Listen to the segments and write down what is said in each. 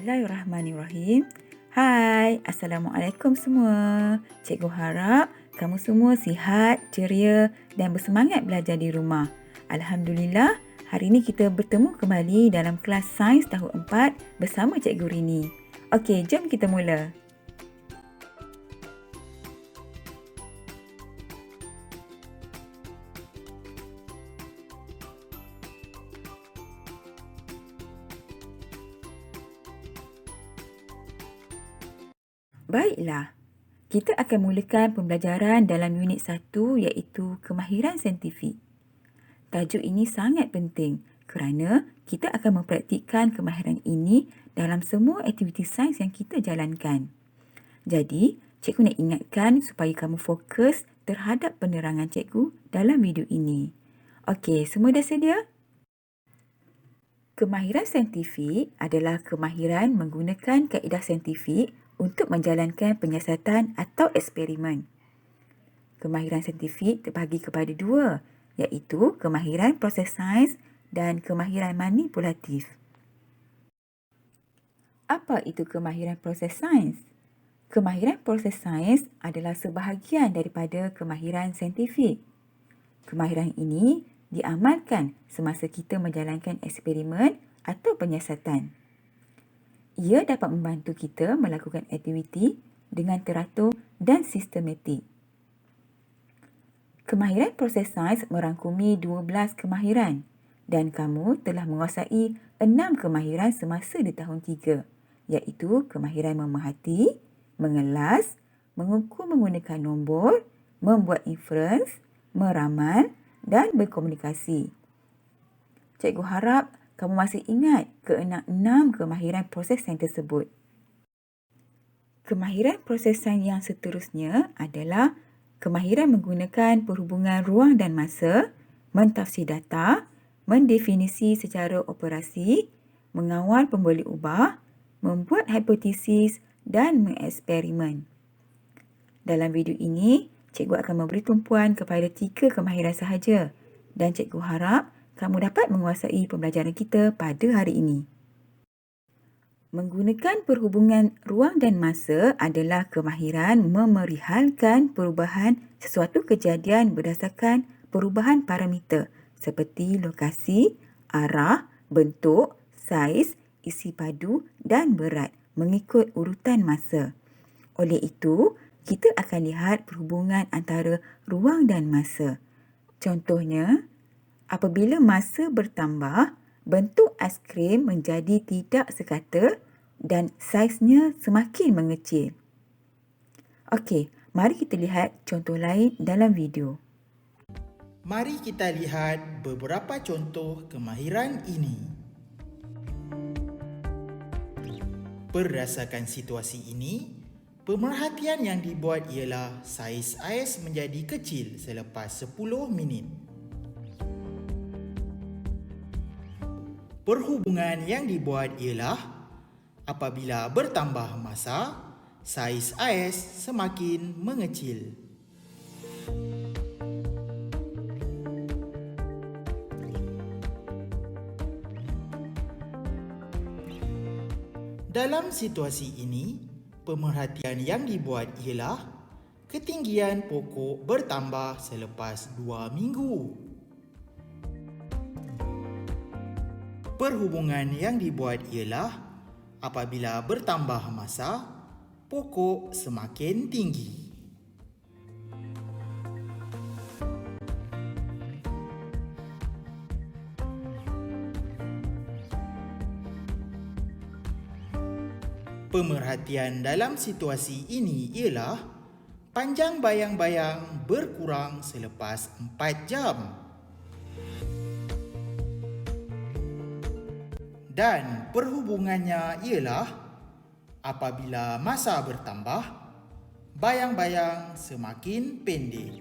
Bismillahirrahmanirrahim. Hai, Assalamualaikum semua. Cikgu harap kamu semua sihat, ceria dan bersemangat belajar di rumah. Alhamdulillah, hari ini kita bertemu kembali dalam kelas Sains tahun 4 bersama Cikgu Rini. Okey, jom kita mula. Baiklah, kita akan mulakan pembelajaran dalam unit 1 iaitu kemahiran saintifik. Tajuk ini sangat penting kerana kita akan mempraktikkan kemahiran ini dalam semua aktiviti sains yang kita jalankan. Jadi, cikgu nak ingatkan supaya kamu fokus terhadap penerangan cikgu dalam video ini. Okey, semua dah sedia? Kemahiran saintifik adalah kemahiran menggunakan kaedah saintifik untuk menjalankan penyiasatan atau eksperimen. Kemahiran saintifik terbahagi kepada dua, iaitu kemahiran proses sains dan kemahiran manipulatif. Apa itu kemahiran proses sains? Kemahiran proses sains adalah sebahagian daripada kemahiran saintifik. Kemahiran ini diamalkan semasa kita menjalankan eksperimen atau penyiasatan. Ia dapat membantu kita melakukan aktiviti dengan teratur dan sistematik. Kemahiran proses sains merangkumi 12 kemahiran dan kamu telah menguasai 6 kemahiran semasa di tahun 3, iaitu kemahiran memerhati, mengelas, mengukur menggunakan nombor, membuat inferens, meramal dan berkomunikasi. Cikgu harap kamu masih ingat ke-6 kemahiran proses sains tersebut. Kemahiran proses sains yang seterusnya adalah kemahiran menggunakan perhubungan ruang dan masa, mentafsir data, mendefinisi secara operasi, mengawal pemboleh ubah, membuat hipotesis dan mengeksperimen. Dalam video ini, cikgu akan memberi tumpuan kepada 3 kemahiran sahaja dan cikgu harap kamu dapat menguasai pembelajaran kita pada hari ini. Menggunakan perhubungan ruang dan masa adalah kemahiran memerihalkan perubahan sesuatu kejadian berdasarkan perubahan parameter seperti lokasi, arah, bentuk, saiz, isi padu dan berat mengikut urutan masa. Oleh itu, kita akan lihat perhubungan antara ruang dan masa. Contohnya, apabila masa bertambah, bentuk aiskrim menjadi tidak sekata dan saiznya semakin mengecil. Okey, mari kita lihat contoh lain dalam video. Mari kita lihat beberapa contoh kemahiran ini. Berdasarkan situasi ini, pemerhatian yang dibuat ialah saiz ais menjadi kecil selepas 10 minit. Perhubungan yang dibuat ialah apabila bertambah masa, saiz ais semakin mengecil. Dalam situasi ini, pemerhatian yang dibuat ialah ketinggian pokok bertambah selepas 2 minggu. Perhubungan yang dibuat ialah apabila bertambah masa, pokok semakin tinggi. Pemerhatian dalam situasi ini ialah panjang bayang-bayang berkurang selepas 4 jam. Dan perhubungannya ialah apabila masa bertambah, bayang-bayang semakin pendek.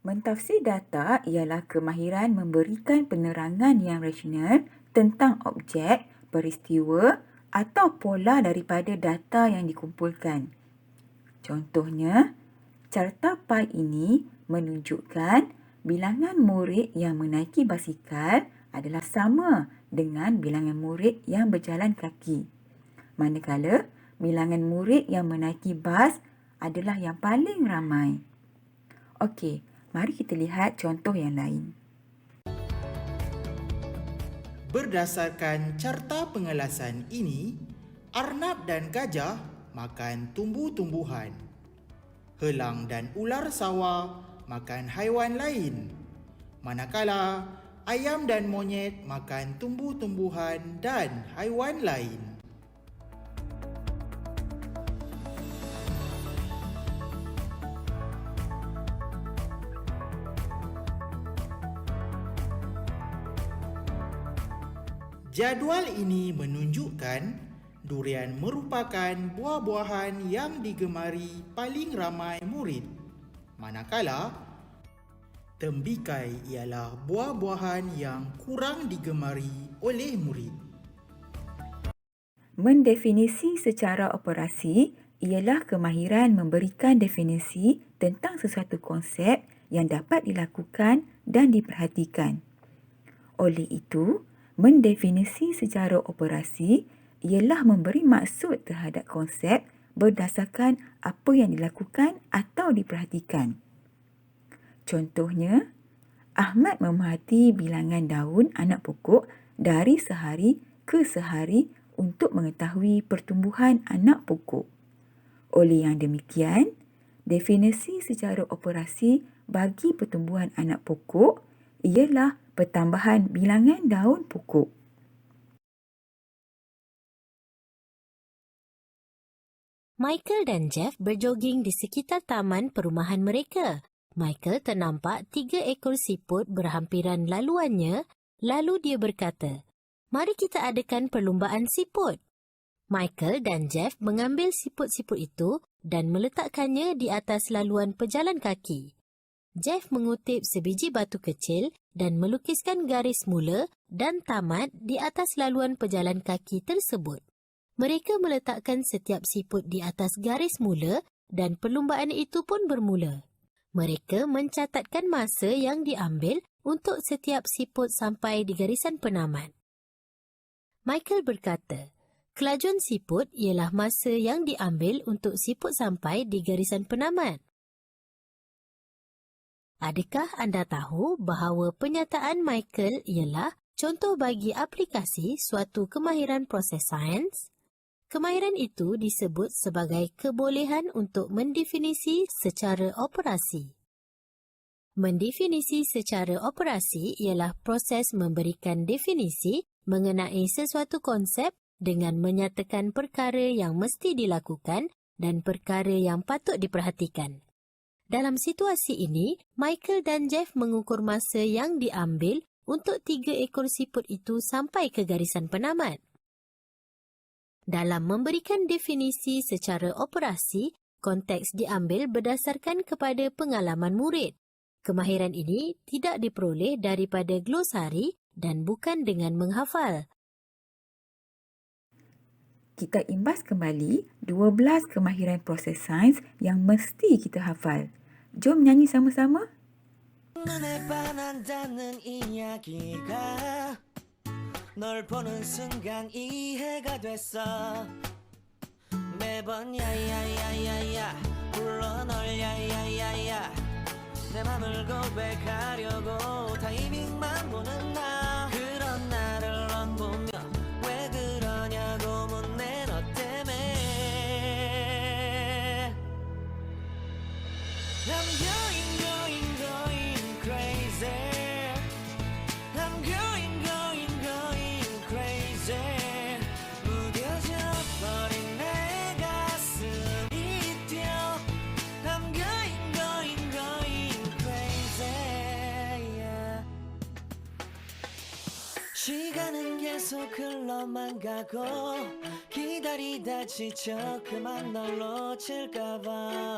Mentafsir data ialah kemahiran memberikan penerangan yang rasional tentang objek, peristiwa atau pola daripada data yang dikumpulkan. Contohnya, carta pie ini menunjukkan bilangan murid yang menaiki basikal adalah sama dengan bilangan murid yang berjalan kaki. Manakala, bilangan murid yang menaiki bas adalah yang paling ramai. Okey, mari kita lihat contoh yang lain. Berdasarkan carta pengelasan ini, arnab dan gajah makan tumbuh-tumbuhan. Helang dan ular sawah makan haiwan lain. Manakala ayam dan monyet makan tumbuh-tumbuhan dan haiwan lain. Jadual ini menunjukkan durian merupakan buah-buahan yang digemari paling ramai murid. Manakala tembikai ialah buah-buahan yang kurang digemari oleh murid. Mendefinisi secara operasi ialah kemahiran memberikan definisi tentang sesuatu konsep yang dapat dilakukan dan diperhatikan. Oleh itu, mendefinisi secara operasi ialah memberi maksud terhadap konsep berdasarkan apa yang dilakukan atau diperhatikan. Contohnya, Ahmad memerhati bilangan daun anak pokok dari sehari ke sehari untuk mengetahui pertumbuhan anak pokok. Oleh yang demikian, definisi secara operasi bagi pertumbuhan anak pokok ialah pertambahan bilangan daun pokok. Michael dan Jeff berjoging di sekitar taman perumahan mereka. Michael ternampak 3 ekor siput berhampiran laluannya, lalu dia berkata, "Mari kita adakan perlumbaan siput." Michael dan Jeff mengambil siput-siput itu dan meletakkannya di atas laluan pejalan kaki. Jeff mengutip sebiji batu kecil dan melukiskan garis mula dan tamat di atas laluan pejalan kaki tersebut. Mereka meletakkan setiap siput di atas garis mula dan perlumbaan itu pun bermula. Mereka mencatatkan masa yang diambil untuk setiap siput sampai di garisan penamat. Michael berkata, kelajuan siput ialah masa yang diambil untuk siput sampai di garisan penamat. Adakah anda tahu bahawa penyataan Michael ialah contoh bagi aplikasi suatu kemahiran proses sains? Kemahiran itu disebut sebagai kebolehan untuk mendefinisi secara operasi. Mendefinisi secara operasi ialah proses memberikan definisi mengenai sesuatu konsep dengan menyatakan perkara yang mesti dilakukan dan perkara yang patut diperhatikan. Dalam situasi ini, Michael dan Jeff mengukur masa yang diambil untuk 3 ekor siput itu sampai ke garisan penamat. Dalam memberikan definisi secara operasi, konteks diambil berdasarkan kepada pengalaman murid. Kemahiran ini tidak diperoleh daripada glosari dan bukan dengan menghafal. Kita imbas kembali 12 kemahiran proses sains yang mesti kita hafal. Jom nyanyi sama-sama. 눈에 반한다는 이야기가 널 보는 순간 이해가 됐어. 매번 야야야야야 불러 널 야야야야 내 맘을 고백하려고 타이밍만 보는 나 그런 나를 넌 보며 왜 그러냐고 묻네 너 때문에 I'm going crazy I'm going crazy 무뎌져 버린 내 가슴이 뛰어 I'm going crazy yeah. 시간은 계속 흘러만 가고 기다리다 지쳐 그만 널 놓칠까봐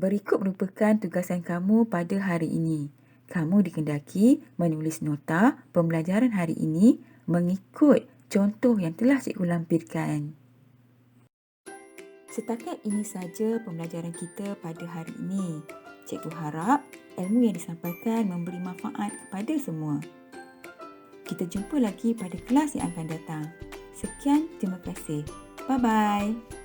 Berikut merupakan tugasan kamu pada hari ini. Kamu dikendaki menulis nota pembelajaran hari ini mengikut contoh yang telah cikgu lampirkan. Setakat ini saja pembelajaran kita pada hari ini. Cikgu harap ilmu yang disampaikan memberi manfaat kepada semua. Kita jumpa lagi pada kelas yang akan datang. Sekian, terima kasih. Bye-bye.